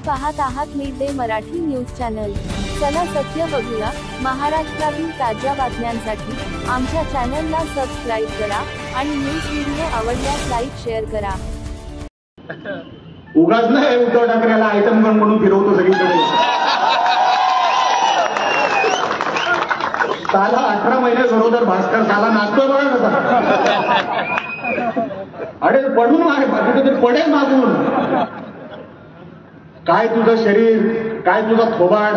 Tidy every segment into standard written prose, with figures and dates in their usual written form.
पाहत आहात mid day Marathi news channel. चला सत्य बघूया। महाराष्ट्रातील ताज्या बातम्यांसाठी आमच्या चॅनलला सबस्क्राइब करा आणि न्यूज व्हिडिओ आवडल्यास लाईक शेअर करा। उगाच नाही उद्धव ठाकरेला आयटम गन म्हणून फिरवतो सगळीकडे। साला 18 महिने गरोदर भास्कर साला नाचतोय बघा कसा। अरे पडून मागे कुठेतरी पडेल मागून। काय तुझं शरीर, काय तुझा थोबाड,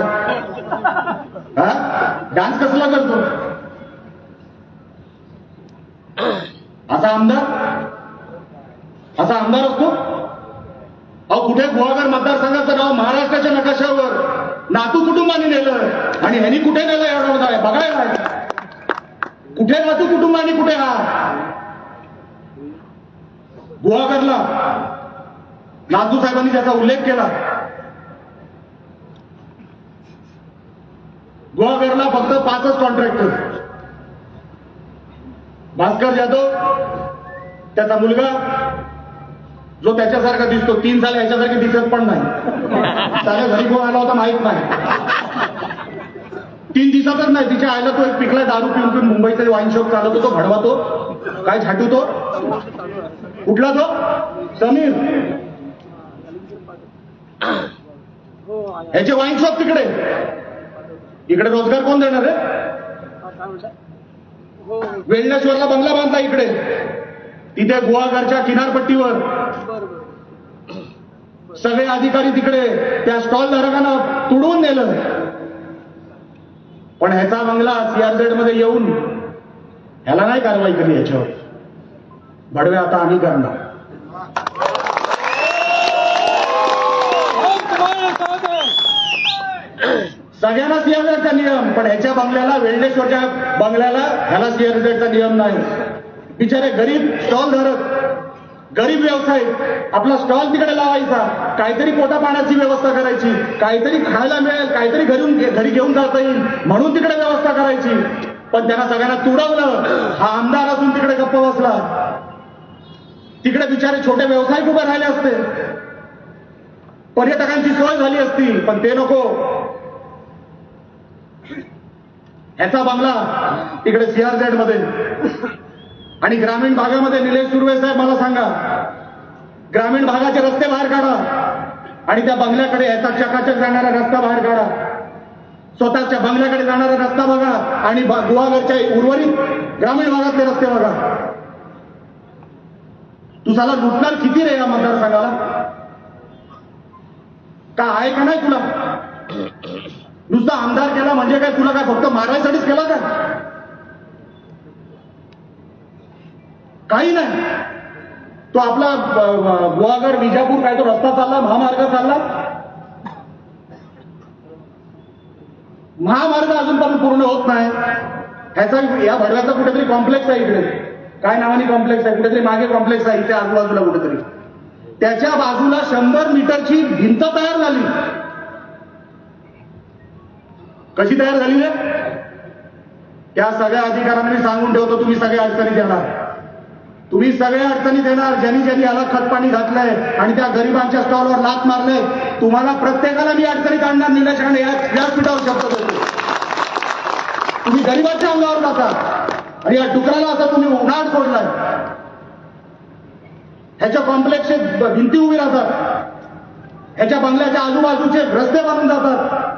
डान्स कसला करतो असा आमदार, असा आमदार असतो। अहो कुठे गुहागर मतदारसंघाचं नाव महाराष्ट्राच्या नकाशावर नातू कुटुंबाने नेलं आणि ह्यांनी कुठे नेलं एवढं आहे बघायला। कुठे नातू कुटुंबाने, कुठे हा गुहागरला नातू साहेबांनी त्याचा उल्लेख केला। गुहागरला फक्त 5च कॉन्ट्रॅक्टर, भास्कर जाधव, त्याचा मुलगा जो त्याच्यासारखा दिसतो, 3 साल याच्यासारखे दिसत पण नाही। त्याला घरी कोण आला होता माहित नाही, 3 दिवसातच नाही। तिच्या आईला तो एक पिकला दारू पिऊन पिऊन मुंबईचा वाईन शॉप चालवतो, तो भडवा, तो काय झाटू, तो कुठला तो समीर, ह्याचे वाईन शॉप तिकडे, इकडे रोजगार कोण देणार आहे? वेल्नेश्वरला बंगला बांधला इकडे, तिथे गुहागरच्या किनारपट्टीवर सगळे अधिकारी तिकडे त्या स्टॉल धारकांना तुडवून नेलं। पण ह्याचा बंगला सीआरझेड मध्ये येऊन ह्याला नाही कारवाई केली ह्याच्यावर। भडवे आता आम्ही करणार। सगळ्यांना सीआरझेडचा नियम, पण ह्याच्या बंगल्याला, वेल्नेश्वरच्या बंगल्याला ह्याला सीआरझेडचा नियम नाही। बिचारे गरीब स्टॉल धारक, गरीब व्यावसायिक आपला स्टॉल तिकडे लावायचा, काहीतरी पोटा पाण्याची व्यवस्था करायची, काहीतरी खायला मिळेल, काहीतरी घरी घेऊन जाता येईल म्हणून तिकडे व्यवस्था करायची। पण त्यांना सगळ्यांना तुडवलं। हा आमदार असून तिकडे गप्प बसला। तिकडे बिचारे छोटे व्यावसायिक उभे राहिले असते, पर्यटकांची सोय झाली असती, पण ते नको। ह्याचा बंगला तिकडे सीआरझेड मध्ये आणि ग्रामीण भागामध्ये। निलेश सुर्वे साहेब मला सांगा, ग्रामीण भागाचे रस्ते बाहेर काढा आणि त्या बंगल्याकडे ह्याचा चकाचक जाणारा रस्ता बाहेर काढा। स्वतःच्या बंगल्याकडे जाणारा रस्ता बघा आणि गुहागरच्या उर्वरित ग्रामीण भागातले रस्ते बघा। तू साला लुटणार किती रे या मतदारसंघाला? का आहे का नाही तुला? नुसता आमदार केला म्हणजे काय, तुला काय फक्त मारायसाठीच केला का? काही नाही। तो आपला गुहागर विजापूर काय तो रस्ता चालला, महामार्ग चालला, महामार्ग अजूनपर्यंत पूर्ण होत नाही। ह्याचा या भडव्याचा कुठेतरी कॉम्प्लेक्स आहे इकडे, काय नावानी कॉम्प्लेक्स आहे, कुठेतरी मागे कॉम्प्लेक्स आहे इथे आजूबाजूला कुठेतरी। त्याच्या बाजूला 100 मीटरची भिंत तयार झाली। कशी तयार झाली रे? त्या सगळ्या अधिकाऱ्यांनी सांगून ठेवतो, तुम्ही सगळ्या अडचणीत येणार, तुम्ही सगळ्या अडचणीत येणार। ज्यांनी ज्यांनी याला खतपाणी घातलंय आणि त्या गरिबांच्या स्टॉलवर लाथ मारले, तुम्हाला प्रत्येकाला मी अडचणीत आणणार। निलेशाने व्यासपीठावर शब्द देतो, तुम्ही गरिबांच्या अंगावर जाता आणि या डुकराला असं तुम्ही उन्हाळ सोडलाय। ह्याच्या कॉम्प्लेक्सचे भिंती उभी राहतात, ह्याच्या बंगल्याच्या आजूबाजूचे रस्ते बनून जातात।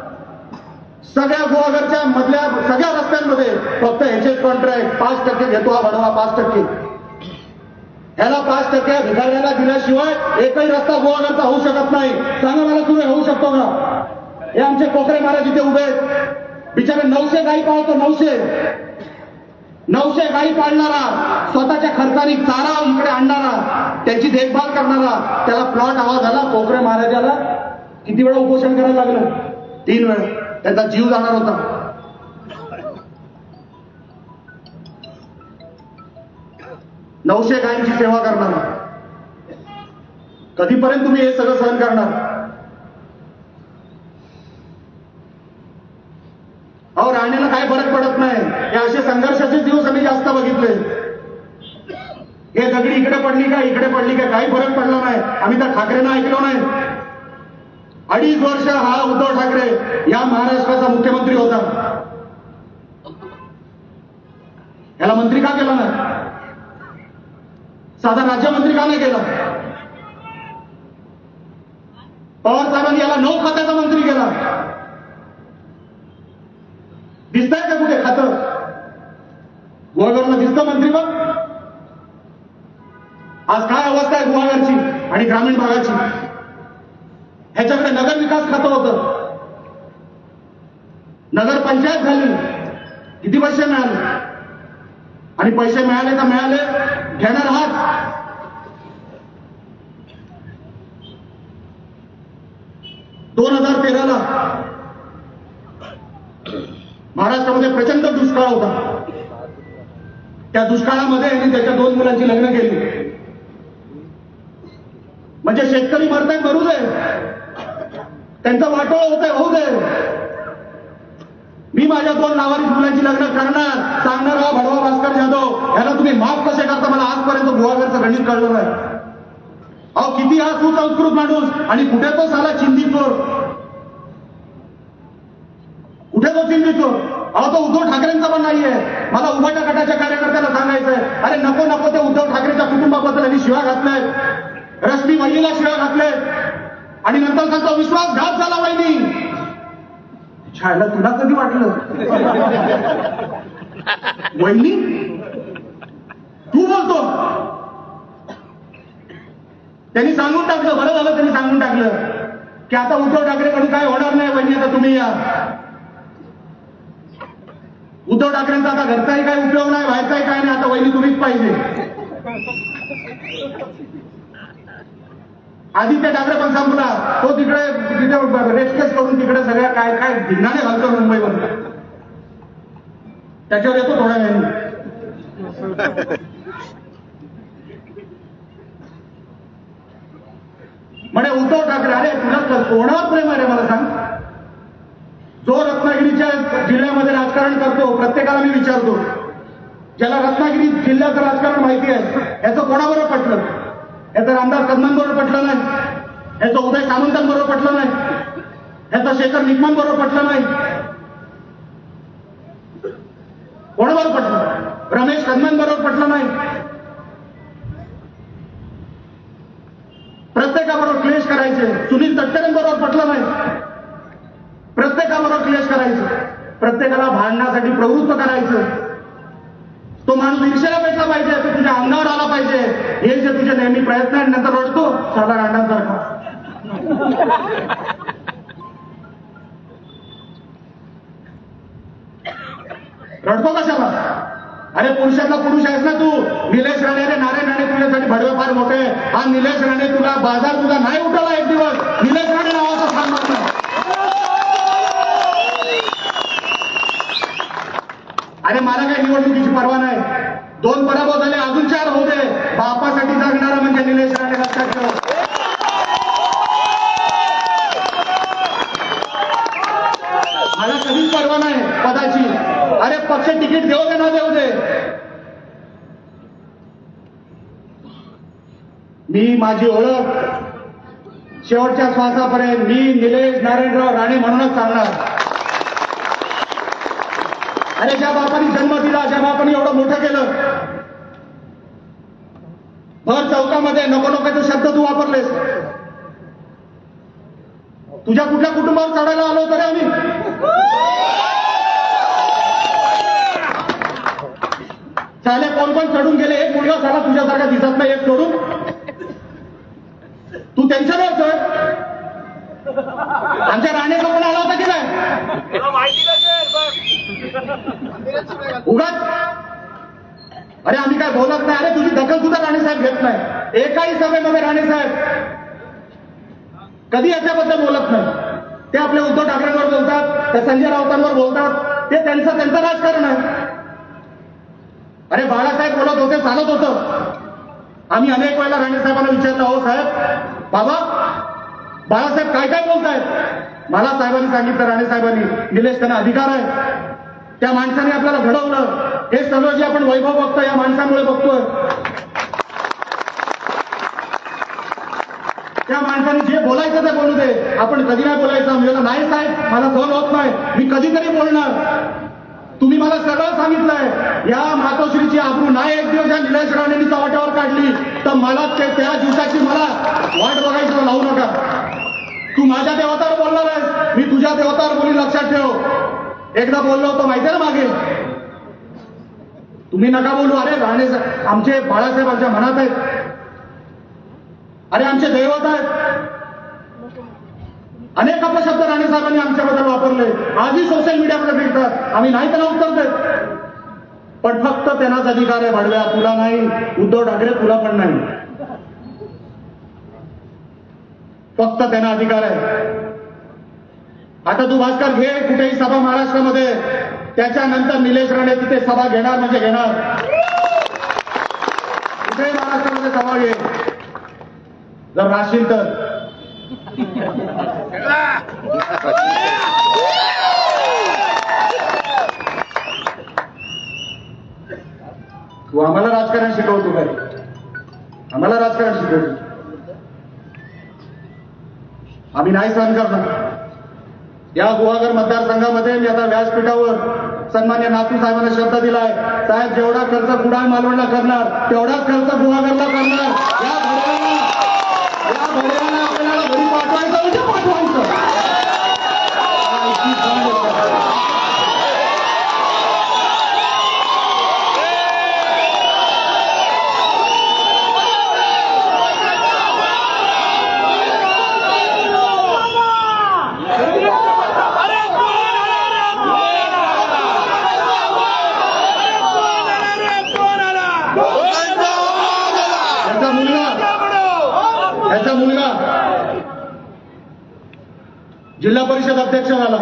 सगळ्या गुहागरच्या मधल्या सगळ्या रस्त्यांमध्ये फक्त ह्याचे कॉन्ट्रॅक्ट 5% घेतो हा भडवा, 5%। ह्याला 5% भिकाऱ्याला दिल्याशिवाय एकही रस्ता गुहागरचा होऊ शकत नाही। सांगा मला, तुम्ही होऊ शकतो का? हे आमचे कोकरे महाराज इथे उभे आहेत, बिचारे 900 गाई पाळतो, 900 गाई पाळणारा, स्वतःच्या खर्चाने चारा इकडे आणणारा, त्याची देखभाल करणारा, त्याला प्लॉट हवा झाला। कोकरे महाराजाला किती वेळा उपोषण करायला लागलं? 3 वेळा। त्याचा जीव जाणार होता। 900 गायींची सेवा करणार, कधीपर्यंत तुम्ही हे सगळं सहन करणार? अहो राणेला काय फरक पडत नाही। हे असे संघर्षाचे दिवस आम्ही जास्त बघितले। हे दगडी इकडे पडली का, इकडे पडली का, काही फरक पडला नाही। आम्ही तर ठाकरेंना ऐकलो नाही। 2.5 वर्ष हा उद्धव ठाकरे या महाराष्ट्राचा मुख्यमंत्री होता. याला मंत्री का केला नाही? साधा राज्यमंत्री का नाही केला? पवार साहेबांनी याला 9 खात्याचा मंत्री केला. दिसतंय का कुठे खातं? गुहागरला दिसतं मंत्री? मग आज काय अवस्था आहे गुहागरची आणि ग्रामीण भागाची? ह्याच्याकडे नगर विकास खातं होतं, नगर पंचायत झाली, किती पैसे मिळाले? आणि पैसे मिळाले तर मिळाले, घेणार हाच. दोन 2013ला महाराष्ट्रामध्ये प्रचंड दुष्काळ होता. त्या दुष्काळामध्ये यांनी त्याच्या 2 मुलांची लग्न केली. म्हणजे शेतकरी मरताय, मरू दे, त्यांचं वाटोळ होतंय, होऊ दे. मी माझ्या 2 लावारीस मुलांची लग्न करणार, सांगणार हा भडवा भास्कर जाधव याला तुम्ही माफ कसे करता? मला आजपर्यंत गुहागरचं गणित कळलं नाही. अहो किती हा सुसंस्कृत माणूस आणि कुठे तो साला चिंदीचोर, कुठे तो चिंदीचोर? अहो तो उद्धव ठाकरेंचा पण नाहीये. मला उभाटा गटाच्या कार्यकर्त्याला सांगायचंय, अरे नको नको ते उद्धव ठाकरेच्या कुटुंबाबद्दल यांनी शिव्या घातल्यात, रश्मी वहिनीला शिव्या घातल्यात आणि नंतर त्यांचा विश्वासघात झाला. वहिनी छायला तुला कधी वाटलं? वहिनी तू बोलतो? त्यांनी सांगून टाकलं, बरं झालं त्यांनी सांगून टाकलं की आता उद्धव ठाकरेकडून काय होणार नाही. वहिनी आता तुम्ही या. उद्धव ठाकरेंचा आता घरचाही काही उपयोग नाही, बाहेरचाही काय नाही, आता वहिनी तुम्हीच पाहिजे. आदित्य ठाकरे पण संपला, तो तिकडे रेस्केस करून तिकडे सगळ्या काय काय धिंगाणे घालतो मुंबईवर. त्याच्यावर येतो थोड्या वेळाने. म्हणे उद्धव ठाकरे, अरे तुला कोणावर प्रेम आहे रे मला सांग? जो रत्नागिरीच्या जिल्ह्यामध्ये राजकारण करतो प्रत्येकाला मी विचारतो, ज्याला रत्नागिरी जिल्ह्याचं राजकारण माहिती आहे, याचं कोणाबरोबर पटलं? याचं रामदास कदमांबरोबर पटलं नाही, याचं उदय सामंतांबरोबर पटलं नाही, याचं शेखर निकमांबरोबर पटलं नाही. कोणाबरोबर पटलं? रमेश कदमांबरोबर पटलं नाही. प्रत्येकाबरोबर क्लेश करायचे. सुनील तटकरेंबरोबर पटलं नाही. प्रत्येकाबरोबर क्लेश करायचं, प्रत्येकाला भांडण्यासाठी प्रवृत्त करायचं. तो माणूस ईर्षेला भेटला पाहिजे, तो तुझ्या अंगावर आला पाहिजे. हे जे तुझे नेहमी प्रयत्न आहे, नंतर रडतो साधा रांडांसारखा. रडतो कशाला? अरे पुरुषातला पुरुष आहेस ना तू. निलेश राणे रे, नारायण राणे तुझ्यासाठी भडवे फार मोठे. हा निलेश राणे तुला बाजार तुझा नाही उठवला एक दिवस. निलेश राणे नावाचा सांगणार नाही. अरे मला काही निवडणुकीची परवा नाही. 2 पराभव झाले, अजून 4 होऊ दे. बापासाठी जगणारा म्हणजे निलेश राणे, लक्षात ठेव. मला कधीच परवा नाही पदाची. अरे पक्ष तिकीट देऊ दे ना देऊ दे. मी माझी ओळख शेवटच्या श्वासापर्यंत मी निलेश नारायणराव राणे म्हणूनच सांगणार. अरे ज्या बापानी जन्म दिला, ज्या बापानी एवढं मोठं केलं, भर चौकामध्ये नको नको शब्द तू वापरलेस. तुझ्या कुठल्या कुटुंबावर चढायला आलो होतो रे आम्ही? चाले कोण कोण चढून गेले? एक मुलगा झाला तुझ्यासारखा दिसत नाही, एक सोडून. तू त्यांच्यावर चढ. आमच्या राणेचा कोण आला होता की नाही? उगाच अरे आम्ही काय बोलत नाही. अरे तुझी दखल सुद्धा राणेसाहेब घेत नाही. एकाही सभेमध्ये राणेसाहेब कधी याच्याबद्दल बोलत नाही. ते आपल्या उद्धव ठाकरेंवर बोलतात, ते संजय राऊतांवर बोलतात, ते त्यांचं राजकारण आहे. अरे बाळासाहेब बोलत होते, चालत होतं. आम्ही अनेक वेळेला राणेसाहेबांना विचारलं, हो साहेब, बाबा बाळासाहेब काय काय बोलतायत? मला साहेबांनी सांगितलं, राणेसाहेबांनी, निलेश त्यांना अधिकार आहे. त्या माणसाने आपल्याला घडवलं. हे सगळं जे आपण वैभव बघतोय या माणसामुळे बघतोय. त्या माणसाने जे बोलायचं ते बोलू दे, आपण कधी नाही बोलायचं. म्हणजे नाही साहेब, मला सहन होत नाही, मी कधीतरी बोलणार. तुम्ही मला सगळं सांगितलंय. या मातोश्रीची आबरू नाही एक दिवस या निलेश राणेंनी चव्हाट्यावर काढली तर मला त्या दिवसाची मला वाट बघायचं लावू नका. तू माझ्या देवतावर बोलणार आहेस, मी तुझ्या देवतावर बोली, लक्षात ठेव. एकदा बोललो होतो माहितीये ना मागे, तुम्ही नका बोलू. अरे राणे आमचे बाळासाहेब आमच्या मनात आहेत, अरे आमचे दैवत आहेत. अनेक अपशब्द राणे साहेबांनी आमच्याबद्दल वापरले, आजही सोशल मीडियामध्ये भेटतात. आम्ही नाही त्यांना उत्तर देत, पण फक्त त्यांनाच अधिकार आहे. भाडव्या तुला नाही, उद्धव ठाकरे तुला पण नाही, फक्त त्यांना अधिकार आहे. आता तू भास्कर घे कुठेही सभा महाराष्ट्रामध्ये, त्याच्यानंतर निलेश राणे तिथे सभा घेणार म्हणजे घेणार. कुठेही महाराष्ट्रामध्ये सभा घे, जर राशील तर. तू आम्हाला राजकारण शिकवतो काय? आम्हाला राजकारण शिकवतो? आम्ही नाही सहन करणार. या गुहागर मतदारसंघामध्ये मी आता व्यासपीठावर सन्मान्य नातू साहेबांना शब्द दिलाय, साहेब जेवढा खर्च कुडाळ मालवणला करणार तेवढाच खर्च गुहागरला करणार. या भड्याला आपल्याला घरी पाठवायचं म्हणजे पाठवायचं. त्याचा मुलगा जिल्हा परिषद अध्यक्ष झाला.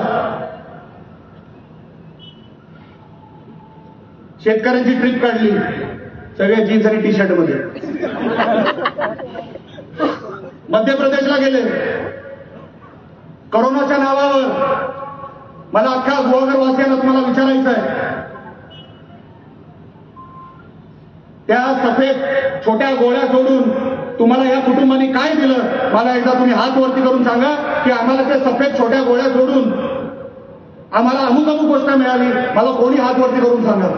शेतकऱ्यांची ट्रिप काढली, सगळे जीन्स आणि टी शर्ट मध्ये. मध्य प्रदेशला गेले. कोरोनाच्या नावावर मला अख्ख्या गुहागर वासियांना तुम्हाला विचारायचं आहे, त्या सफेद छोट्या गोळ्या सोडून तुम्हाला या कुटुंबाने काय दिलं? मला एकदा तुम्ही हात वरती करून सांगा की आम्हाला त्या सफेद छोट्या गोळ्या सोडून आम्हाला अमुक अमुक गोष्ट मिळाली. मला कोणी हात वरती करून सांगा.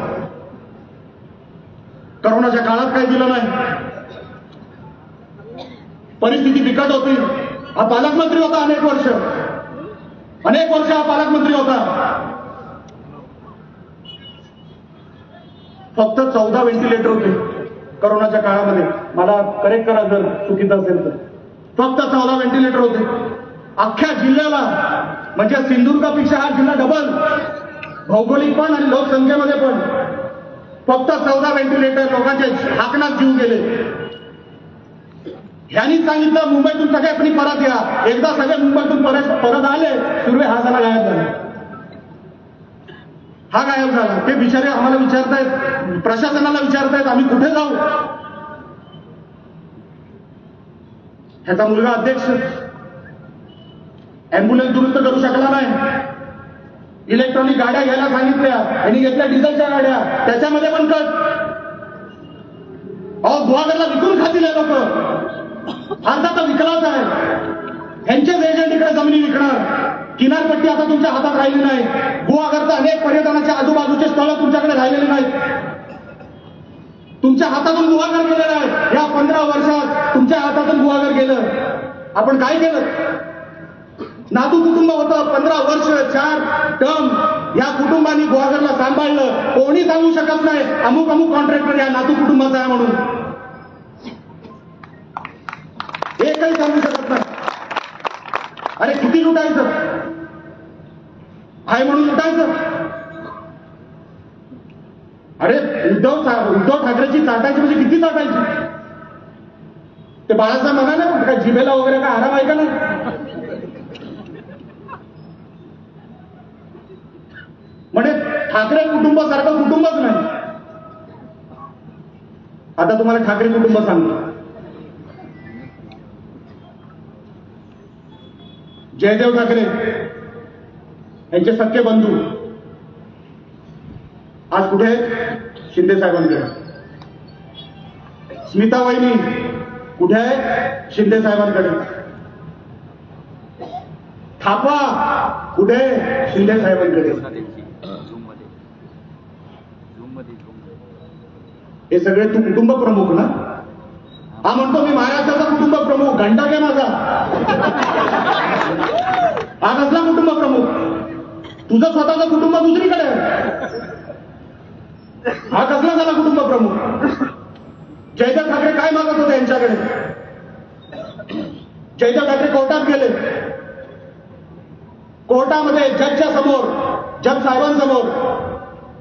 करोनाच्या काळात काय दिलं नाही. परिस्थिती बिकट होती. हा पालकमंत्री होता अनेक वर्ष हा पालकमंत्री होता. फक्त 14 व्हेंटिलेटर होते करोनाच्या काळामध्ये. मला करेक्ट करा जर चुकीचं असेल तर. फक्त 14 व्हेंटिलेटर होते अख्ख्या जिल्ह्याला. म्हणजे सिंधुदुर्गापेक्षा हा जिल्हा डबल, भौगोलिक पण आणि लोकसंख्येमध्ये पण. फक्त 14 व्हेंटिलेटर, लोकांचे हाकनात जीव गेले. ह्यांनी सांगितलं मुंबईतून सगळे परत या. एकदा सगळे मुंबईतून परत आले, सुर्वे हा झाला गायब झाला. हा गायब झाला. ते बिचारे आम्हाला विचारतायत, प्रशासनाला विचारतायत आम्ही कुठे जाऊ. ह्याचा मुलगा अध्यक्ष अँब्युलन्स दुरुस्त करू शकला नाही. इलेक्ट्रॉनिक गाड्या घ्यायला सांगितल्या, यांनी घेतल्या डिझेलच्या गाड्या, त्याच्यामध्ये पण कट. अहो गुहागरला विकून खातील लोक. अर्धा तर विकलाच आहे. ह्यांचेच एजंट इकडे जमिनी विकणार. किनारपट्टी आता तुमच्या हातात राहिली नाही. गुहागरचा अनेक पर्यटनाच्या आजूबाजूचे स्थळं तुमच्याकडे राहिलेली नाहीत. तुमच्या हातातून गुहागर गेलेलं आहे. या 15 वर्षात तुमच्या हातातून गुहागर गेलं. आपण काय केलं? नातू कुटुंब होतं. 15 वर्ष 4 टर्म या कुटुंबाने गुहागरला सांभाळलं. कोणी सांगू शकत नाही अमुक अमुक कॉन्ट्रॅक्टर या नातू कुटुंबाचा आहे म्हणून. एकही सांगू शकत नाही. अरे किती लुटायचं आहे म्हणून लुटायचं. अरे उद्धव ठाकरेची चाटायची म्हणजे किती चाटायची. ते बाळासाहेब म्हणाले ना काय जिभेला वगैरे काय आराम आहे का नाही. म्हणजे ठाकरे कुटुंबासारखं कुटुंबच नाही. आता तुम्हाला ठाकरे कुटुंब सांगतो. जयदेव ठाकरे यांचे सख्खे बंधू आज कुठे? शिंदे साहेबांकडे. स्मिता वहिनी कुठे आहे? शिंदे साहेबांकडे. थापा कुठे? शिंदे साहेबांकडे. हे सगळे तू कुटुंब प्रमुख ना? हा म्हणतो मी महाराष्ट्राचा कुटुंब प्रमुख. घंटा घ्या माझा. हा कसला कुटुंब प्रमुख? तुझं स्वतःचं कुटुंब दुसरीकडे. हा कसला झाला कुटुंब प्रमुख? जयदेव ठाकरे काय मागत होते यांच्याकडे? जयदेव ठाकरे कोर्टात गेले. कोर्टामध्ये जजच्या समोर, जज साहेबांसमोर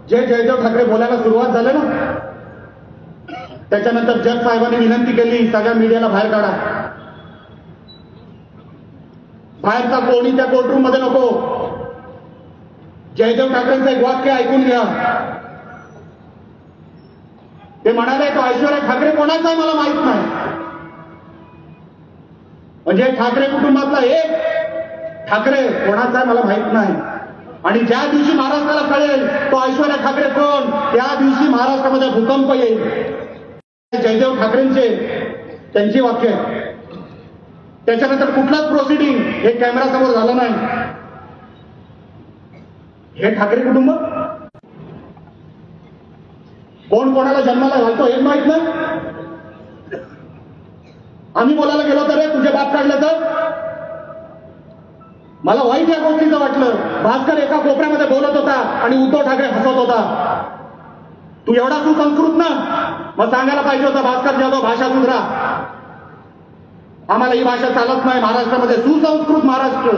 जे जयदेव ठाकरे बोलायला सुरुवात झाले ना, त्याच्यानंतर जज साहेबांनी विनंती केली सगळ्या मीडियाला बाहेर काढा. बाहेरचा कोणी त्या कोर्टरूम मध्ये नको. जयदेव ठाकरेंचं एक वाक्य ऐकून घ्या. ते म्हणाले तो ऐश्वर्या ठाकरे कोणाचा आहे मला माहित नाही. म्हणजे ठाकरे कुटुंबातला एक ठाकरे कोणाचा आहे मला माहित नाही. आणि ज्या दिवशी महाराष्ट्राला कळेल तो ऐश्वर्या ठाकरे कोण, त्या दिवशी महाराष्ट्रामध्ये भूकंप येईल. जयदेव ठाकरेंचे त्यांची वाक्य आहे. त्याच्यानंतर कुठलाच प्रोसिडिंग हे कॅमेरा समोर झालं नाही. हे ठाकरे कुटुंब कोण कोणाला जन्माला घालतो हेच माहित नाही. आम्ही बोलायला गेलो तर रे तुझे बाप काढले तर मला वाईट या गोष्टीचं वाटलं. भास्कर एका कोपऱ्यामध्ये बोलत होता आणि उद्धव ठाकरे हसत होता. तू एवढा सुसंस्कृत ना, मग सांगायला पाहिजे होता भास्कर जाधव भाषा सुधरा. आम्हाला ही भाषा चालत नाही महाराष्ट्रामध्ये. सुसंस्कृत महाराष्ट्र.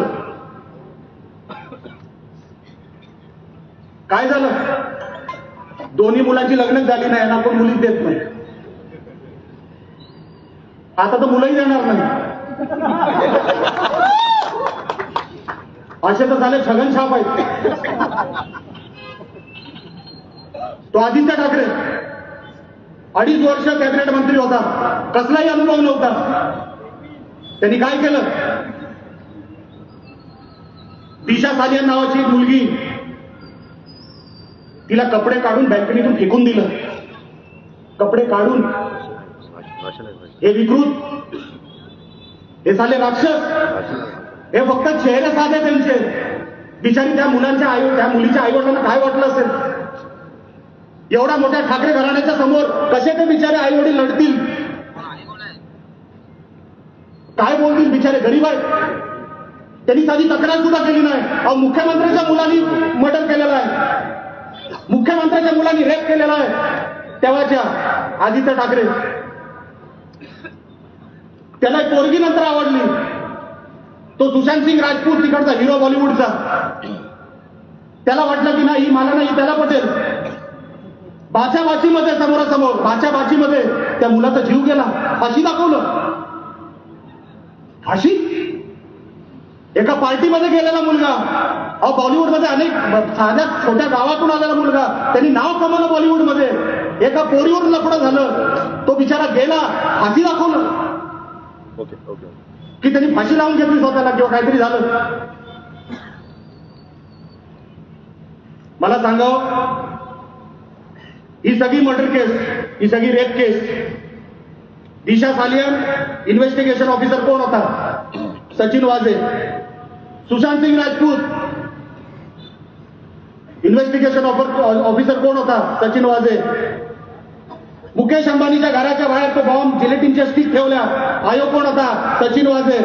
काय झालं? दोन्ही मुलांची लग्नच झाली नाही ना, पण मुलीच देत नाही. आता तर मुलंही देणार नाही. असे तर झाले छगन छाप आहेत. तो आदित्य ठाकरे 2.5 वर्ष कॅबिनेट मंत्री होता. कसलाही अनुभव नव्हता. त्यांनी काय केलं? दिशा सालियन नावाची एक मुलगी, तिला कपडे काढून बॅल्कनीतून फेकून दिलं. कपडे काढून. हे विकृत, हे साले राक्षस. हे फक्त चेहरे साधे त्यांचे. बिचारी त्या मुलीच्या आईवडिलांना काय वाटलं असेल? एवढ्या मोठ्या ठाकरे घराण्याच्या समोर कसे ते बिचारे आईवडील लढतील? काय बोलतील? बिचारे गरीब आहेत. त्यांनी साधी तक्रार सुद्धा केली नाही. अहो, मुख्यमंत्र्यांच्या मुलांनी मर्डर केलेलं आहे. मुख्यमंत्र्यांच्या मुलांनी रेप केलेला आहे. तेव्हाच्या आदित्य ठाकरे. त्याला एक पोरगी नंतर आवडली. तो सुशांत सिंग राजपूत तिकडचा हिरो बॉलिवूडचा. त्याला वाटलं की नाही मला नाही त्याला पटेल. बाचाबाचीमध्ये समोरासमोर बाचाबाचीमध्ये त्या मुलाचा जीव गेला. फाशी दाखवलं. फाशी? एका पार्टीमध्ये गेलेला मुलगा. अहो, बॉलिवूडमध्ये अनेक साध्या छोट्या गावातून आलेला मुलगा. त्यांनी नाव कमवलं बॉलिवूडमध्ये. एका पोरीवर लफडं झालं. तो बिचारा गेला. फाशी दाखवलं. की त्यांनी फाशी लावून घेतली स्वतःला किंवा काहीतरी झालं. मला सांगावं, ही सगळी मर्डर केस, ही सगळी रेप केस. दिशा सालियन इन्व्हेस्टिगेशन ऑफिसर कोण होता? सचिन वाझे. सुशांत सिंग राजपूत इन्व्हेस्टिगेशन ऑफिसर कोण होता? सचिन वाझे. मुकेश अंबानीच्या घराच्या बाहेर तो बॉम्ब जिलेटिनच्या स्टिक ठेवल्या, आयोग कोण होता? सचिन वाझे.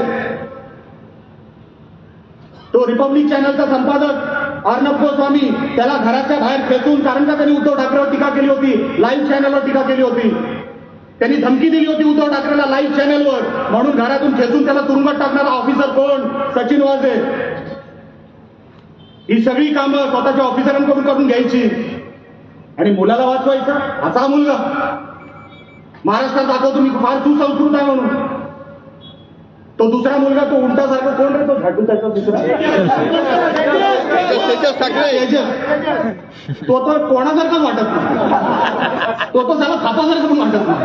तो रिपब्लिक चॅनलचा संपादक अर्णब गोस्वामी, त्याला घराच्या बाहेर खेचून, कारण का त्यांनी उद्धव ठाकरेवर टीका केली होती, लाईव्ह चॅनलवर टीका केली होती. त्यांनी धमकी दिली होती उद्धव ठाकरेला लाईव्ह चॅनलवर, म्हणून घरातून खेचून त्याला तुरुंगात टाकणारा ऑफिसर कोण? सचिन वाझे. ही सगळी कामं स्वतःच्या ऑफिसरांकडून करून घ्यायची आणि मुलाला वाचवायचा. असा मुलगा महाराष्ट्रात दाखवतो मी फार सुसंस्कृत आहे म्हणून. तो दुसरा मुलगा तो उंटासारखा कोण रे? तो झाटू त्याचा दुसरा तो तर कोणासारखाच वाटत नाही. तो त्याला थापासारखं पण वाटत नाही.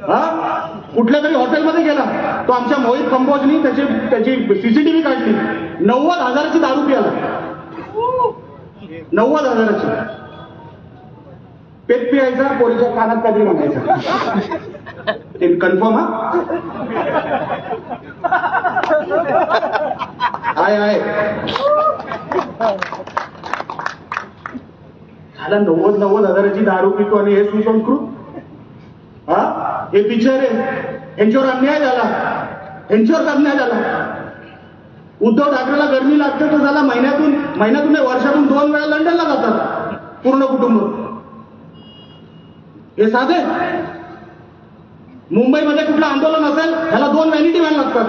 हा, कुठल्या तरी हॉटेलमध्ये गेला तो. आमच्या मोहित कंबोजनी त्याची सीसीटीव्ही काढली. 90,000ची दारू प्याला. 90,000ची. पेट पियायचा, पोरीच्या कानात काहीतरी म्हणायचा. ते कन्फर्म. हा आहे झाला 90 हजाराची दारू पितो आणि हे सुसंस्कृत हे बिचारे यांच्यावर अन्याय झाला उद्धव ठाकरेला गरमी लागते तर झाला महिन्यातून वर्षातून 2 वेळा लंडनला जातात पूर्ण कुटुंब हे साधे मुंबईमध्ये कुठलं आंदोलन असेल त्याला 2 व्हॅनिटी व्हॅन लागतात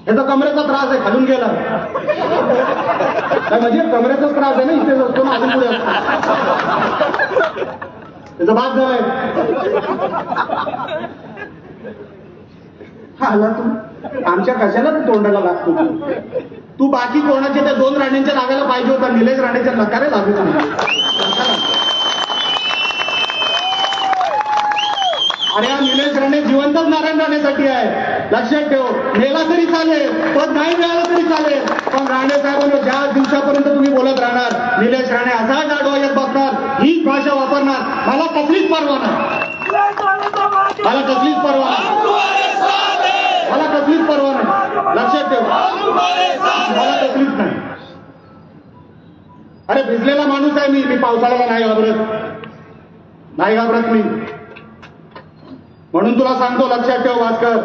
याचा कमरेचा त्रास आहे खालून गेला काय म्हणजे कमरेचा त्रास आहे ना इथेच असतो ना अजून पुढे असतो त्याचा भाग झालाय आला तू आमच्या कशाला तू तोंडाला लागतो तू बाकी कोणाच्या त्या 2 राणेंच्या लागायला पाहिजे होता निलेश राणेच्या नकारे लागू अरे हा निलेश राणे जिवंतच नारायण राणेसाठी आहे लक्षात ठेव मेला तरी चालेल पण नाही मिळालं तरी चालेल पण राणे साहेबांना ज्या दिवसापर्यंत तुम्ही बोलत राहणार निलेश राणे असाच आडवा येत बसणार हीच भाषा वापरणार मला कसलीच परवा नाही लक्षात ठेव मला कसलीच नाही अरे भिजलेला माणूस आहे मी पावसाळ्याला नाही घाबरत मी म्हणून तुला सांगतो लक्षात ठेव भास्कर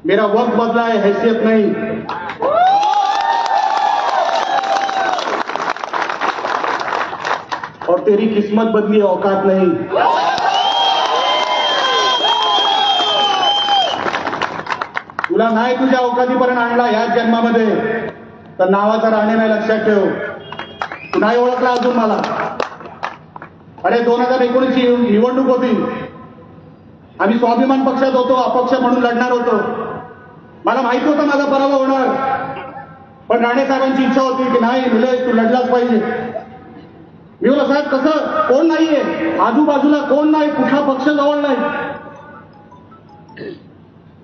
मेरा वक्त बदला है हैसियत नहीं और तेरी किस्मत बदली औकात नहीं तुला नाही तुझ्या औकातीपर्यंत आणला याच जन्मामध्ये तर नावाचा राणे नाही लक्षात ठेव तू नाही ओळखला अजून मला अरे 2019 ची निवडणूक होती आम्ही स्वाभिमान पक्षात होतो अपक्ष म्हणून लढणार होतो मला माहिती होतं माझा पराभव होणार पण राणे साहेबांची इच्छा होती की नाही निलेश तू लढलाच पाहिजे मी बोला साहेब कसं कोण नाहीये आजूबाजूला कोण नाही कुठला पक्ष जवळ नाही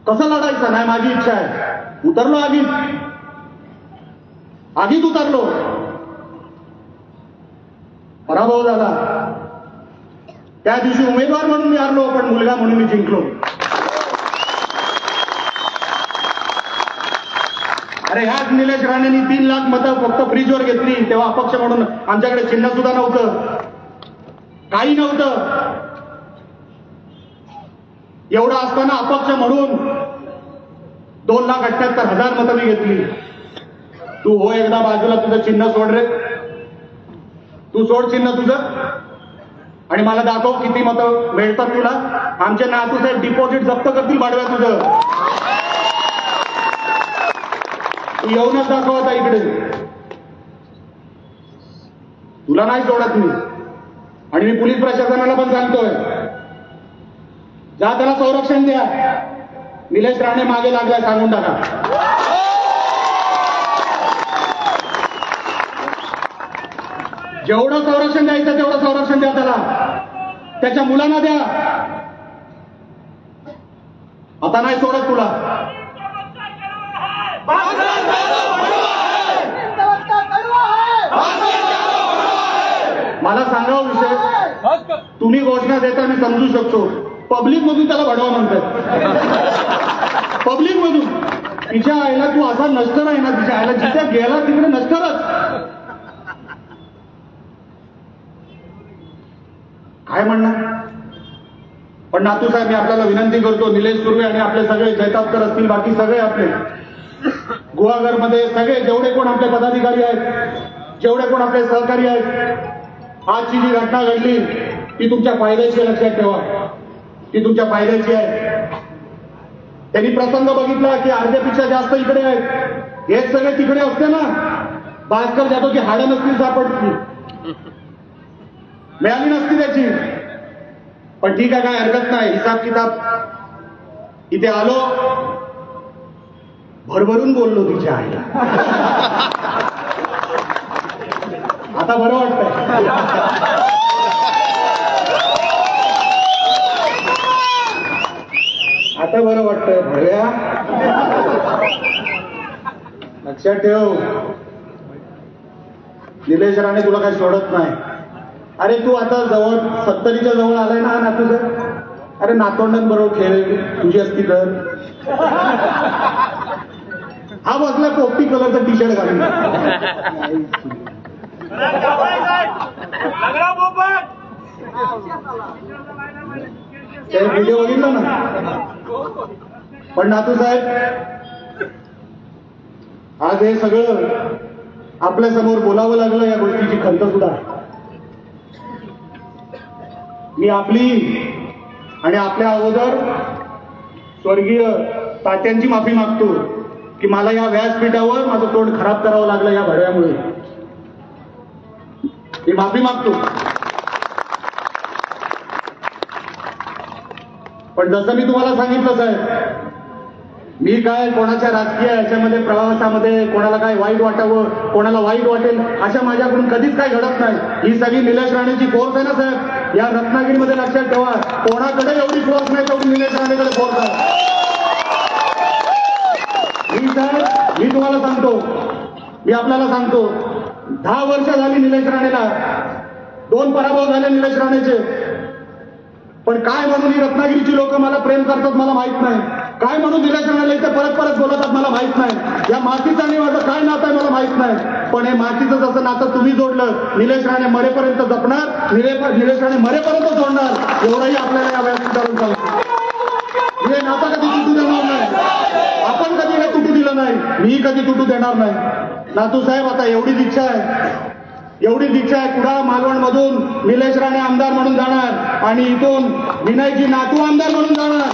कसं लढायचं नाही माझी इच्छा आहे उतरलो आगीत उतरलो पराभव झाला त्या दिवशी उमेदवार म्हणून मी हारलो पण मुलगा म्हणून मी जिंकलो अरे ह्याच निलेश राणेंनी 3 लाख मतं फक्त फ्रीजवर घेतली तेव्हा अपक्ष म्हणून आमच्याकडे चिन्ह सुद्धा नव्हतं काही नव्हतं एवढं असताना अपक्ष म्हणून 2,78,000 मतं मी घेतली तू हो एकदा बाजूला तुझं चिन्ह सोड रे तू सोड चिन्ह तुझं आणि मला दाखव किती मतं मिळतात तुला आमचे नातू साहेब डिपॉझिट जप्त करतील भाडव्या तुझं तू येऊनच दाखव आता इकडे तुला नाही सोडत मी आणि मी पोलीस प्रशासनाला पण सांगतोय जा त्याला संरक्षण द्या निलेश राणे मागे लागलाय सांगून टाका जेवढं संरक्षण द्यायचं तेवढं संरक्षण द्या त्याला त्याच्या मुलांना द्या आता नाही सोडत तुला मला सांगावं विषय तुम्ही घोषणा देता मी समजू शकतो पब्लिक मधून त्याला भडवा म्हणतात पब्लिक मधून तिच्या आईला तू असा नसतर आहे ना तिच्या आईला जिथे गेला तिकडे नसतरच काय म्हणणार पण नातू साहेब मी आपल्याला विनंती करतो निलेश सुर्वे आणि आपले सगळे जैतापकर असतील बाकी सगळे आपले गुहागरमध्ये सगळे जेवढे कोण आपले पदाधिकारी आहेत जेवढे कोण आपले सहकारी आहेत आजची जी घटना घडली ती तुमच्या फायद्याची लक्षात ठेवा ती तुमच्या फायद्याची आहे त्यांनी प्रसंग बघितला की अर्ध्यापेक्षा जास्त इकडे आहेत हेच सगळे तिकडे असते ना भास्कर जातो की हाडं नसतील सापडली मिळाली नसती त्याची पण ठीक आहे काय हरकत नाही हिसाब किताब इथे आलो भरभरून बोललो तिच्या आईला आता बरं वाटतंय आता बरं वाटतंय भरया लक्षात ठेव निलेश राणे तुला काही सोडत नाही अरे तू आता जवळ 70च्या जवळ आलाय ना नातू सर अरे नातोंडांबरोबर खेळ तुझी असती तर पोपटी कलरचं टी शर्ट घालून ते व्हिडिओ बघितलं ना. पण नातू साहेब, आज हे सगळं आपल्या समोर बोलावं लागलं, या गोष्टीची खंत सुद्धा आहे. मी आपली आणि आपल्या अगोदर स्वर्गीय तात्यांची माफी मागतो की मला या व्यासपीठावर माझं तोंड खराब करावं लागलं या भडव्यामुळे. मी माफी मागतो. पण जसं मी तुम्हाला सांगितलं साहेब, मी काय कोणाच्या राजकीय याच्यामध्ये प्रवासामध्ये कोणाला काय वाईट वाटावं, कोणाला वाईट वाटेल अशा माझ्याकडून कधीच काही घडत नाही. ही सगळी निलेश राणेची फोर्स आहे ना साहेब, या रत्नागिरीमध्ये लक्षात ठेवा. कोणाकडे एवढी फोर्स नाही तेवढी निलेश राणेकडे फोर्स आहे. मी तुम्हाला सांगतो, मी आपल्याला सांगतो, 10 वर्ष झाली निलेश राणेला, 2 पराभव झाले निलेश राणेचे. पण काय म्हणून ही रत्नागिरीची लोक मला प्रेम करतात मला माहित नाही. काय म्हणून निलेश राणेला इथे परत परत बोलवतात मला माहित नाही. या मातीचं आणि माझं काय नातं आहे मला माहित नाही. पण हे मातीचं जसं नातं तुम्ही जोडलं, निलेश राणे मरेपर्यंत जपणार, निलेश राणे मरेपर्यंत जोडणार, एवढंही आपल्याला या व्यासपीठावरून सांगतो. हे नातं कधी तुटू देणार नाही. आपण कधी हे तुटू दिलं नाही, मी कधी तुटू देणार नाही. नातू साहेब, आता एवढीच इच्छा आहे, कुडाळ मालवण मधून निलेश राणे आमदार म्हणून जाणार आणि इथून विनयजी नातू आमदार म्हणून जाणार.